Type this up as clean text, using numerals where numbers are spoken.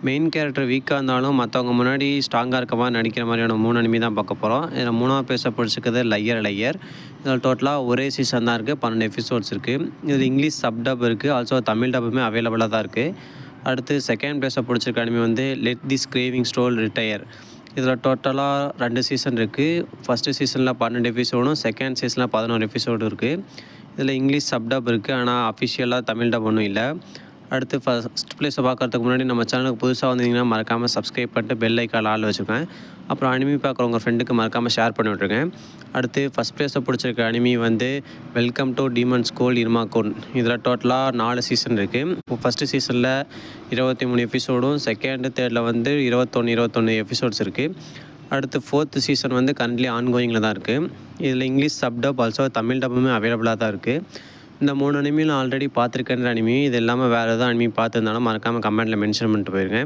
Main character வீக்காக இருந்தாலும் மற்றவங்க முன்னாடி ஸ்ட்ராங்காக இருக்க மாதிரி நடிக்கிற மாதிரியான 3 அனிமி தான் பார்க்க போகிறோம். இதில் 3ஆவது பிளேஸில் பிடிச்சிருக்கிறது லையர். இதில் டோட்டலாக ஒரே சீசன் தான் இருக்குது. 12 எபிசோட்ஸ் இருக்குது. இதில் இங்கிலீஷ் சப்டப் இருக்குது. ஆல்சோ தமிழ் டப்புமே அவைலபிளாக தான் இருக்குது. அடுத்து செகண்ட் பிளேஸில் பிடிச்சிருக்க அனிமி வந்து let this craving stole retire. இதில் டோட்டலாக 2 சீசன் இருக்குது. ஃபஸ்ட்டு சீசனில் 12 எபிசோடும், செகண்ட் சீசனில் 11 எபிசோடு இருக்குது. இதில் இங்கிலீஷ் சப்டப் இருக்குது. ஆனால் அஃபிஷியலாக தமிழ் டப் ஒன்றும் இல்லை. அடுத்து ஃபஸ்ட் பிளேஸை பார்க்குறதுக்கு முன்னாடி நம்ம சேனலுக்கு புதுசாக வந்தீங்கன்னா மறக்காமல் சப்ஸ்கிரைப் பண்ணிட்டு பெல் ஐக்கான் ஆல் வச்சுக்கேன். அப்புறம் அனிமி பார்க்குறவங்க ஃப்ரெண்டுக்கு மறக்காமல் ஷேர் பண்ணி விட்ருங்க. அடுத்து ஃபஸ்ட் பிளேஸை பிடிச்சிருக்க அனிமி வந்து வெல்கம் டு டீமன் ஸ்கூல் இர்மாகோன். இதில் டோட்டலாக 4 சீசன் இருக்குது. ஃபஸ்ட்டு சீசனில் 23 எபிசோடும், செகண்டு தேர்டில் வந்து 21 எபிசோட்ஸ் இருக்குது. அடுத்து 4th சீசன் வந்து கரண்ட்லி ஆன்கோயிங்கில் தான் இருக்குது. இதில் இங்கிலீஷ் சப்டப் ஆல்சோ தமிழ் டப்புமே அவைலபிளாக தான் இருக்குது. இந்த 3 அனிமி நான் ஆல்ரெடி பார்த்துருக்கேன்ற அனிமி. இது இல்லாமல் வேறு எதாவது அனிமி பார்த்துருந்தாலும் மறக்காமல் கமெண்ட்டில் மென்ஷன் பண்ணிட்டு போயிருங்க.